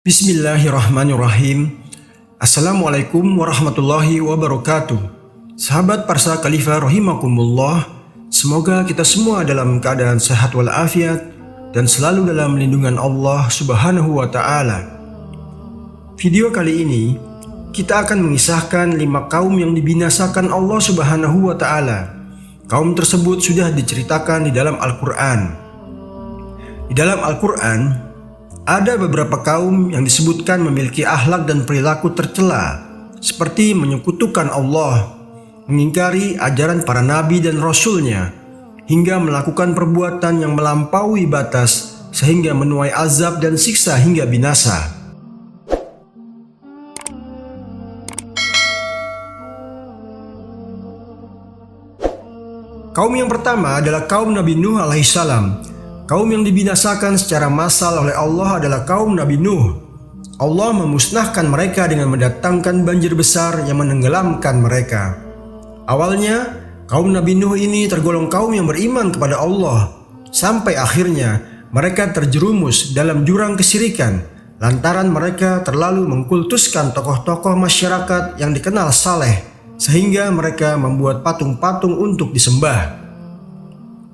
Bismillahirrahmanirrahim. Assalamualaikum warahmatullahi wabarakatuh. Sahabat Parsa Khalifah rahimakumullah, semoga kita semua dalam keadaan sehat walafiat dan selalu dalam lindungan Allah Subhanahu wa Ta'ala. Video kali ini kita akan mengisahkan 5 kaum yang dibinasakan Allah Subhanahu wa Ta'ala. Kaum tersebut sudah diceritakan di dalam Al-Quran. Di dalam Al-Quran ada beberapa kaum yang disebutkan memiliki akhlak dan perilaku tercela, seperti menyekutukan Allah, mengingkari ajaran para nabi dan rasulnya, hingga melakukan perbuatan yang melampaui batas sehingga menuai azab dan siksa hingga binasa. Kaum yang pertama adalah kaum Nabi Nuh alaihissalam. Kaum yang dibinasakan secara massal oleh Allah adalah kaum Nabi Nuh. Allah memusnahkan mereka dengan mendatangkan banjir besar yang menenggelamkan mereka. Awalnya, kaum Nabi Nuh ini tergolong kaum yang beriman kepada Allah. Sampai akhirnya, mereka terjerumus dalam jurang kesyirikan lantaran mereka terlalu mengkultuskan tokoh-tokoh masyarakat yang dikenal saleh, sehingga mereka membuat patung-patung untuk disembah.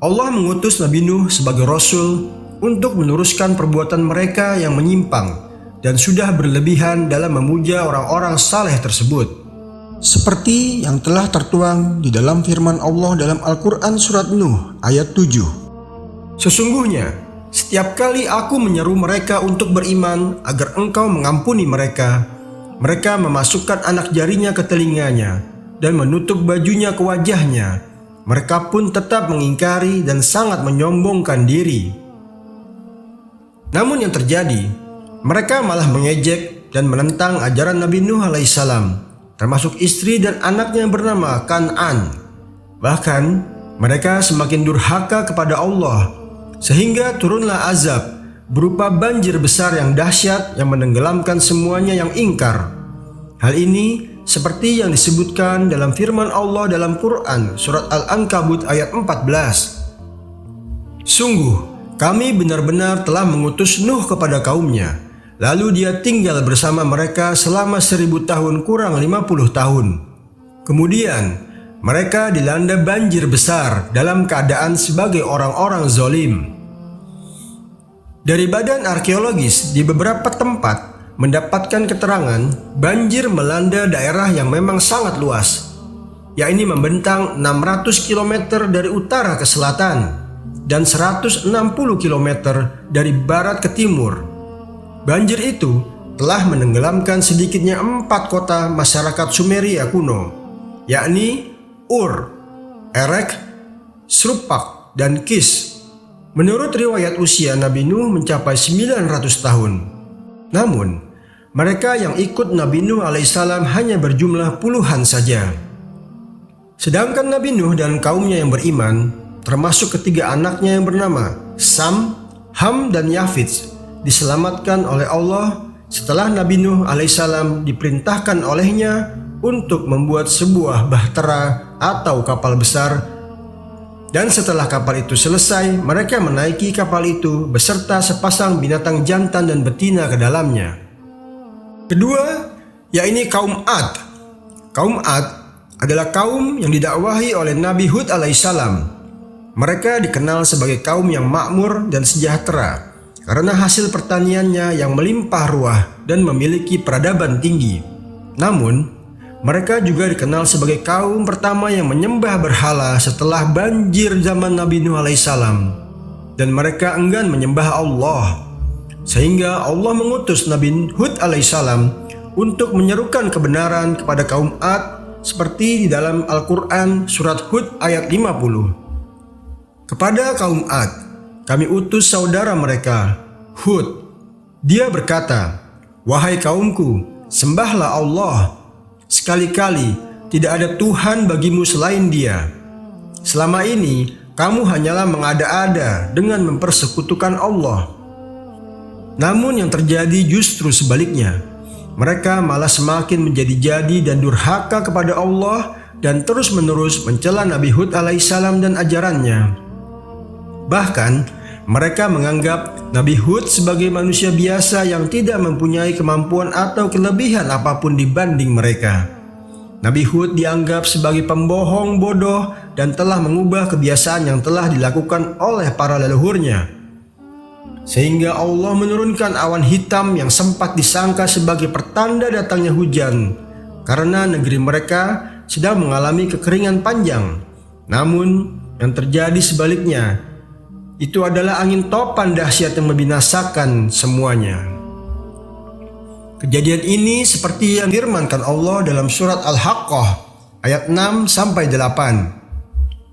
Allah mengutus Nabi Nuh sebagai Rasul untuk meluruskan perbuatan mereka yang menyimpang dan sudah berlebihan dalam memuja orang-orang saleh tersebut. Seperti yang telah tertuang di dalam firman Allah dalam Al-Quran Surat Nuh ayat 7. Sesungguhnya, setiap kali aku menyeru mereka untuk beriman agar engkau mengampuni mereka, mereka memasukkan anak jarinya ke telinganya dan menutup bajunya ke wajahnya. Mereka pun tetap mengingkari dan sangat menyombongkan diri. Namun yang terjadi, mereka malah mengejek dan menentang ajaran Nabi Nuh alaihissalam, termasuk istri dan anaknya yang bernama Kan'an. Bahkan, mereka semakin durhaka kepada Allah, sehingga turunlah azab berupa banjir besar yang dahsyat yang menenggelamkan semuanya yang ingkar. Hal ini seperti yang disebutkan dalam firman Allah dalam Quran Surat Al-Ankabut ayat 14. Sungguh, kami benar-benar telah mengutus Nuh kepada kaumnya, lalu dia tinggal bersama mereka selama 1000 tahun kurang 50 tahun. Kemudian, mereka dilanda banjir besar dalam keadaan sebagai orang-orang zalim. Dari badan arkeologis di beberapa tempat mendapatkan keterangan banjir melanda daerah yang memang sangat luas, yakni membentang 600 km dari utara ke selatan dan 160 km dari barat ke timur. Banjir itu telah menenggelamkan sedikitnya 4 kota masyarakat Sumeria kuno, yakni Ur, Erek, Srupak, dan Kis. Menurut riwayat usia Nabi Nuh mencapai 900 tahun. Namun, mereka yang ikut Nabi Nuh alaihissalam hanya berjumlah puluhan saja. Sedangkan Nabi Nuh dan kaumnya yang beriman, termasuk ketiga anaknya yang bernama Sam, Ham, dan Yafits, diselamatkan oleh Allah setelah Nabi Nuh alaihissalam diperintahkan olehnya untuk membuat sebuah bahtera atau kapal besar. Dan setelah kapal itu selesai, mereka menaiki kapal itu beserta sepasang binatang jantan dan betina ke dalamnya. Kedua, yakni kaum Ad. Kaum Ad adalah kaum yang didakwahi oleh Nabi Hud alaihissalam. Mereka dikenal sebagai kaum yang makmur dan sejahtera karena hasil pertaniannya yang melimpah ruah dan memiliki peradaban tinggi. Namun, mereka juga dikenal sebagai kaum pertama yang menyembah berhala setelah banjir zaman Nabi Nuh alaihissalam, dan mereka enggan menyembah Allah, sehingga Allah mengutus Nabi Hud alaihissalam untuk menyerukan kebenaran kepada kaum Ad seperti di dalam Al-Quran Surat Hud ayat 50. Kepada kaum Ad, kami utus saudara mereka, Hud. Dia berkata, "Wahai kaumku, sembahlah Allah. Sekali-kali tidak ada Tuhan bagimu selain Dia. Selama ini kamu hanyalah mengada-ada dengan mempersekutukan Allah." Namun yang terjadi justru sebaliknya. Mereka malah semakin menjadi-jadi dan durhaka kepada Allah dan terus-menerus mencela Nabi Hud alaihissalam dan ajarannya. Bahkan mereka menganggap Nabi Hud sebagai manusia biasa yang tidak mempunyai kemampuan atau kelebihan apapun dibanding mereka. Nabi Hud dianggap sebagai pembohong bodoh dan telah mengubah kebiasaan yang telah dilakukan oleh para leluhurnya. Sehingga Allah menurunkan awan hitam yang sempat disangka sebagai pertanda datangnya hujan, karena negeri mereka sedang mengalami kekeringan panjang. Namun yang terjadi sebaliknya, itu adalah angin topan dahsyat yang membinasakan semuanya. Kejadian ini seperti yang firmankan Allah dalam surat Al-Haqqah ayat 6-8.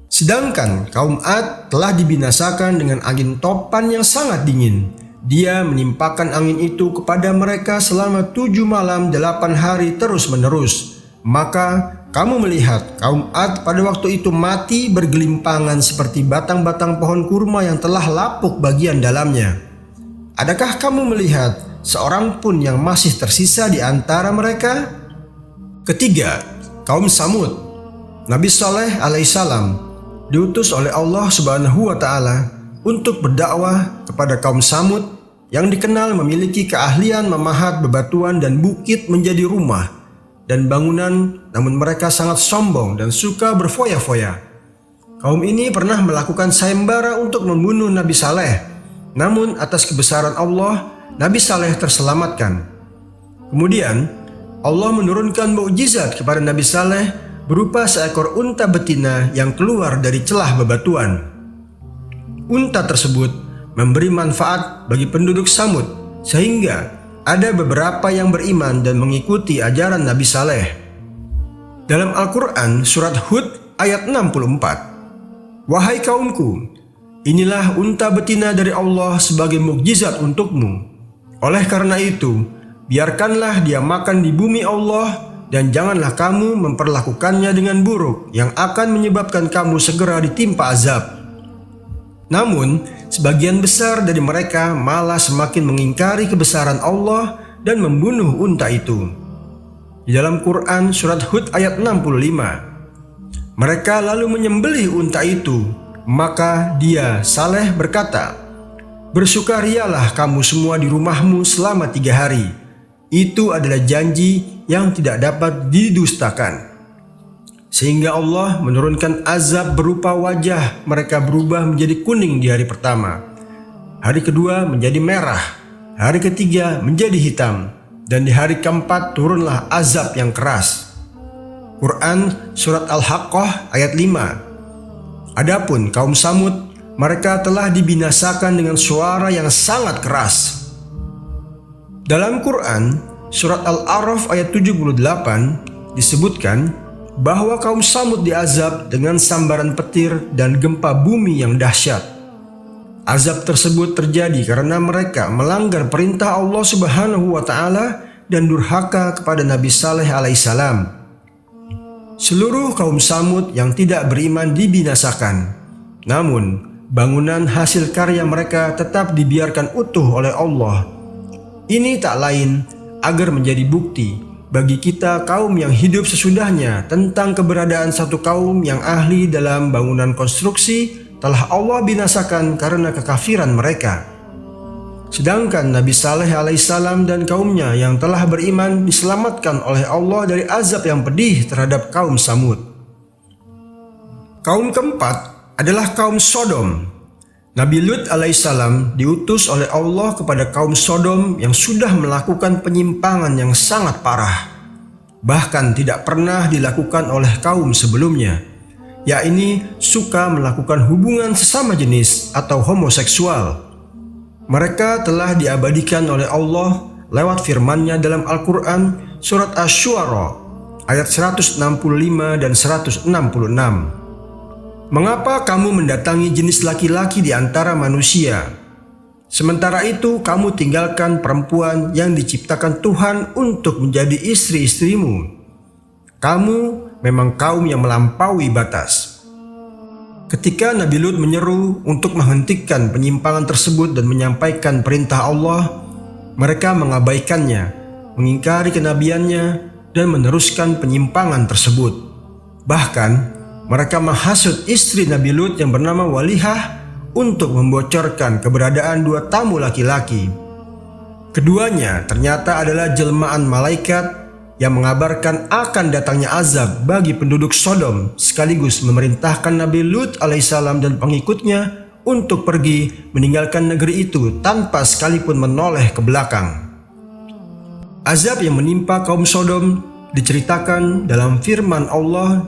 Sedangkan kaum Ad telah dibinasakan dengan angin topan yang sangat dingin. Dia menimpakan angin itu kepada mereka selama 7 malam 8 hari terus menerus. Maka kamu melihat kaum Ad pada waktu itu mati bergelimpangan seperti batang-batang pohon kurma yang telah lapuk bagian dalamnya. Adakah kamu melihat seorang pun yang masih tersisa di antara mereka? Ketiga, kaum Samud. Nabi Saleh alaihissalam diutus oleh Allah Subhanahu wa Ta'ala untuk berdakwah kepada kaum Samud yang dikenal memiliki keahlian memahat bebatuan dan bukit menjadi rumah dan bangunan, namun mereka sangat sombong dan suka berfoya-foya. Kaum ini pernah melakukan sayembara untuk membunuh Nabi Saleh, namun atas kebesaran Allah, Nabi Saleh terselamatkan. Kemudian Allah menurunkan mukjizat kepada Nabi Saleh berupa seekor unta betina yang keluar dari celah bebatuan. Unta tersebut memberi manfaat bagi penduduk Samud, sehingga ada beberapa yang beriman dan mengikuti ajaran Nabi Saleh. Dalam Al-Quran surat Hud ayat 64, "Wahai kaumku, inilah unta betina dari Allah sebagai mukjizat untukmu. Oleh karena itu, biarkanlah dia makan di bumi Allah dan janganlah kamu memperlakukannya dengan buruk yang akan menyebabkan kamu segera ditimpa azab." Namun, sebagian besar dari mereka malah semakin mengingkari kebesaran Allah dan membunuh unta itu. Di dalam Quran surat Hud ayat 65, mereka lalu menyembelih unta itu, maka dia Saleh berkata, "Bersukarialah kamu semua di rumahmu selama 3 hari. Itu adalah janji yang tidak dapat didustakan." Sehingga Allah menurunkan azab berupa wajah mereka berubah menjadi kuning di hari pertama, hari kedua menjadi merah, hari ketiga menjadi hitam, dan di hari keempat turunlah azab yang keras. Quran surat Al-Haqqah ayat 5. Adapun kaum Samud, mereka telah dibinasakan dengan suara yang sangat keras. Dalam Quran surat Al-A'raf ayat 78 disebutkan bahwa kaum Samud diazab dengan sambaran petir dan gempa bumi yang dahsyat. Azab tersebut terjadi karena mereka melanggar perintah Allah Subhanahu wa Ta'ala dan durhaka kepada Nabi Saleh alaihissalam. Seluruh kaum Samud yang tidak beriman dibinasakan. Namun, bangunan hasil karya mereka tetap dibiarkan utuh oleh Allah. Ini tak lain agar menjadi bukti bagi kita kaum yang hidup sesudahnya tentang keberadaan satu kaum yang ahli dalam bangunan konstruksi telah Allah binasakan karena kekafiran mereka. Sedangkan Nabi Saleh alaihissalam dan kaumnya yang telah beriman diselamatkan oleh Allah dari azab yang pedih terhadap kaum Samud. Kaum keempat adalah kaum Sodom. Nabi Lut alaihissalam diutus oleh Allah kepada kaum Sodom yang sudah melakukan penyimpangan yang sangat parah, bahkan tidak pernah dilakukan oleh kaum sebelumnya, yakni suka melakukan hubungan sesama jenis atau homoseksual. Mereka telah diabadikan oleh Allah lewat firman-Nya dalam Al-Quran surat Asy-Syu'ara ayat 165 dan 166. "Mengapa kamu mendatangi jenis laki-laki di antara manusia? Sementara itu kamu tinggalkan perempuan yang diciptakan Tuhan untuk menjadi istri-istrimu. Kamu memang kaum yang melampaui batas." Ketika Nabi Lut menyeru untuk menghentikan penyimpangan tersebut dan menyampaikan perintah Allah, mereka mengabaikannya, mengingkari kenabiannya, dan meneruskan penyimpangan tersebut. Bahkan, mereka menghasut istri Nabi Lut yang bernama Walihah untuk membocorkan keberadaan dua tamu laki-laki. Keduanya ternyata adalah jelmaan malaikat yang mengabarkan akan datangnya azab bagi penduduk Sodom, sekaligus memerintahkan Nabi Lut alaihissalam dan pengikutnya untuk pergi meninggalkan negeri itu tanpa sekalipun menoleh ke belakang. Azab yang menimpa kaum Sodom diceritakan dalam firman Allah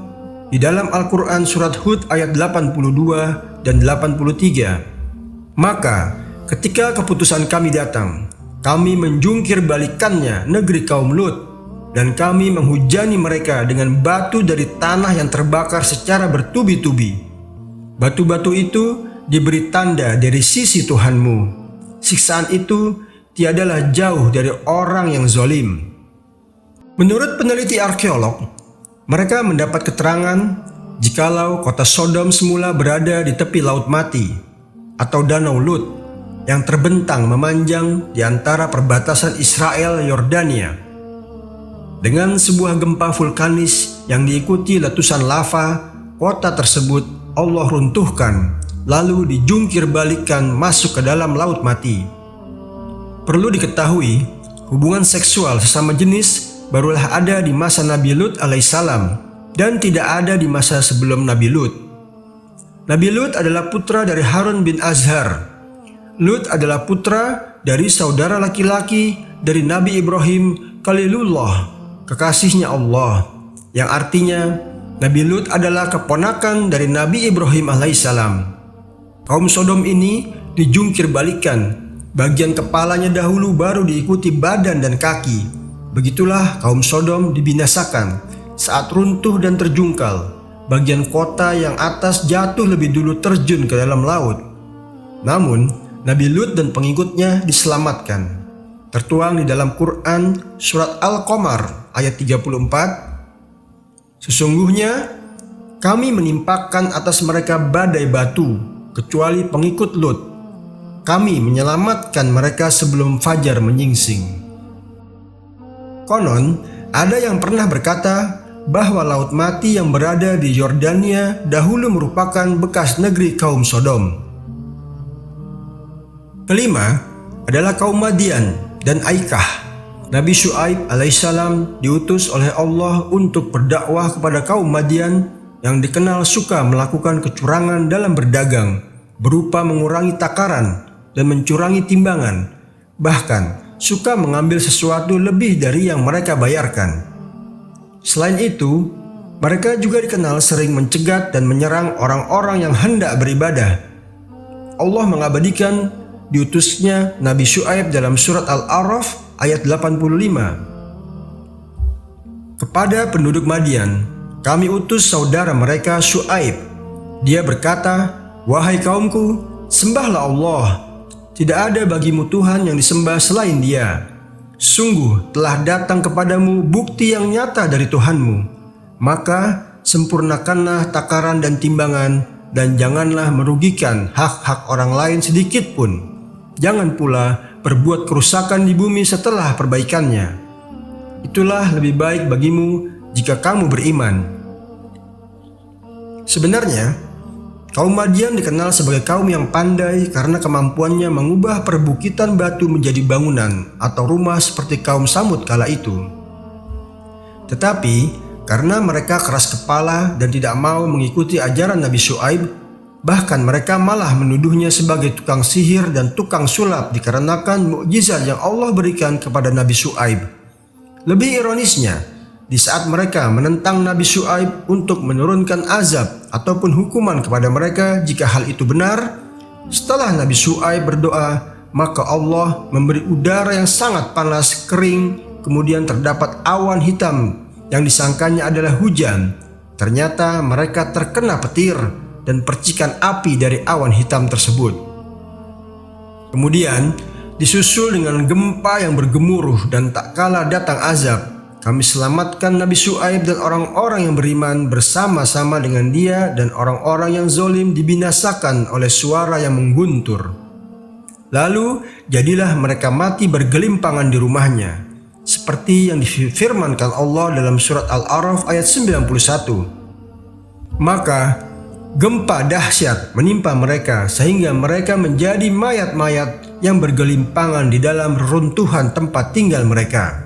di dalam Al-Quran surat Hud ayat 82 dan 83. Maka ketika keputusan kami datang, kami menjungkir balikannya negeri kaum Lut, dan kami menghujani mereka dengan batu dari tanah yang terbakar secara bertubi-tubi. Batu-batu itu diberi tanda dari sisi Tuhanmu. Siksaan itu tiadalah jauh dari orang yang zalim. Menurut peneliti arkeolog, mereka mendapat keterangan jikalau kota Sodom semula berada di tepi Laut Mati atau Danau Lut yang terbentang memanjang di antara perbatasan Israel Yordania. Dengan sebuah gempa vulkanis yang diikuti letusan lava, kota tersebut Allah runtuhkan lalu dijungkir balikan masuk ke dalam Laut Mati. Perlu diketahui, hubungan seksual sesama jenis barulah ada di masa Nabi Lut alaihissalam dan tidak ada di masa sebelum Nabi Lut. Nabi Lut adalah putra dari Harun bin Azhar. Lut adalah putra dari saudara laki-laki dari Nabi Ibrahim Khalilullah, kekasihnya Allah, yang artinya Nabi Lut adalah keponakan dari Nabi Ibrahim alaihissalam. Kaum Sodom ini dijungkir balikan, bagian kepalanya dahulu baru diikuti badan dan kaki. Begitulah kaum Sodom dibinasakan saat runtuh dan terjungkal. Bagian kota yang atas jatuh lebih dulu terjun ke dalam laut. Namun Nabi Lut dan pengikutnya diselamatkan. Tertuang di dalam Quran surat Al-Qamar ayat 34. Sesungguhnya kami menimpakan atas mereka badai batu kecuali pengikut Lut. Kami menyelamatkan mereka sebelum fajar menyingsing. Konon ada yang pernah berkata bahwa Laut Mati yang berada di Yordania dahulu merupakan bekas negeri kaum Sodom. Kelima adalah kaum Madian dan Aikah. Nabi Syuaib alaihissalam diutus oleh Allah untuk berdakwah kepada kaum Madian yang dikenal suka melakukan kecurangan dalam berdagang, berupa mengurangi takaran dan mencurangi timbangan, bahkan suka mengambil sesuatu lebih dari yang mereka bayarkan. Selain itu, mereka juga dikenal sering mencegat dan menyerang orang-orang yang hendak beribadah. Allah mengabadikan diutusnya Nabi Syuaib dalam surat Al-A'raf ayat 85. Kepada penduduk Madian, kami utus saudara mereka Syuaib. Dia berkata, "Wahai kaumku, sembahlah Allah. Tidak ada bagimu Tuhan yang disembah selain Dia. Sungguh telah datang kepadamu bukti yang nyata dari Tuhanmu. Maka sempurnakanlah takaran dan timbangan, dan janganlah merugikan hak-hak orang lain sedikit pun. Jangan pula berbuat kerusakan di bumi setelah perbaikannya. Itulah lebih baik bagimu jika kamu beriman." Sebenarnya, kaum Madian dikenal sebagai kaum yang pandai karena kemampuannya mengubah perbukitan batu menjadi bangunan atau rumah seperti kaum Samud kala itu. Tetapi karena mereka keras kepala dan tidak mau mengikuti ajaran Nabi Syuaib, bahkan mereka malah menuduhnya sebagai tukang sihir dan tukang sulap dikarenakan mukjizat yang Allah berikan kepada Nabi Syuaib. Lebih ironisnya, di saat mereka menentang Nabi Syuaib untuk menurunkan azab ataupun hukuman kepada mereka jika hal itu benar, setelah Nabi Syuaib berdoa, maka Allah memberi udara yang sangat panas, kering, kemudian terdapat awan hitam yang disangkanya adalah hujan. Ternyata mereka terkena petir dan percikan api dari awan hitam tersebut. Kemudian disusul dengan gempa yang bergemuruh dan tak kalah datang azab. Kami selamatkan Nabi Syuaib dan orang-orang yang beriman bersama-sama dengan dia, dan orang-orang yang zalim dibinasakan oleh suara yang mengguntur. Lalu jadilah mereka mati bergelimpangan di rumahnya, seperti yang difirmankan Allah dalam surat Al-A'raf ayat 91. Maka Gempa dahsyat menimpa mereka sehingga mereka menjadi mayat-mayat yang bergelimpangan di dalam reruntuhan tempat tinggal mereka.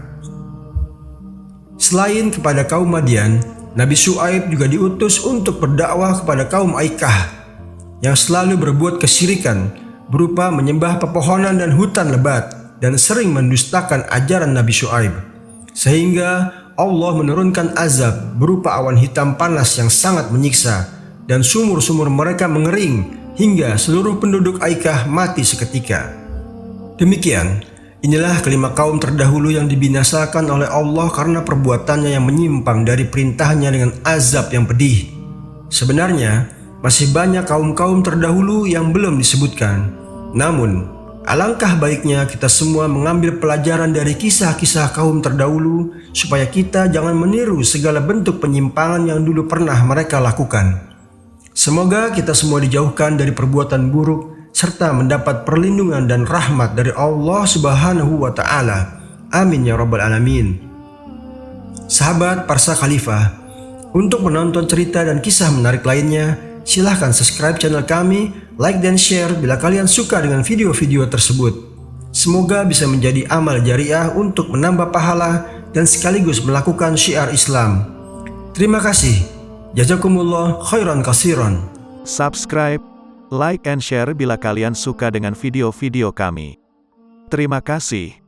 Selain kepada kaum Madian, Nabi Syuaib juga diutus untuk berdakwah kepada kaum Aikah yang selalu berbuat kesyirikan berupa menyembah pepohonan dan hutan lebat dan sering mendustakan ajaran Nabi Syuaib. Sehingga Allah menurunkan azab berupa awan hitam panas yang sangat menyiksa dan sumur-sumur mereka mengering hingga seluruh penduduk Aikah mati seketika. Demikian, inilah kelima kaum terdahulu yang dibinasakan oleh Allah karena perbuatannya yang menyimpang dari perintahnya dengan azab yang pedih. Sebenarnya, masih banyak kaum-kaum terdahulu yang belum disebutkan. Namun, alangkah baiknya kita semua mengambil pelajaran dari kisah-kisah kaum terdahulu supaya kita jangan meniru segala bentuk penyimpangan yang dulu pernah mereka lakukan. Semoga kita semua dijauhkan dari perbuatan buruk serta mendapat perlindungan dan rahmat dari Allah Subhanahu wa Ta'ala. Amin ya Rabbal Alamin. Sahabat Parsa Khalifah, untuk menonton cerita dan kisah menarik lainnya, silahkan subscribe channel kami, like dan share bila kalian suka dengan video-video tersebut. Semoga bisa menjadi amal jariah untuk menambah pahala dan sekaligus melakukan syiar Islam. Terima kasih. Jazakumullah khairan katsiran. Subscribe, like and share bila kalian suka dengan video-video kami. Terima kasih.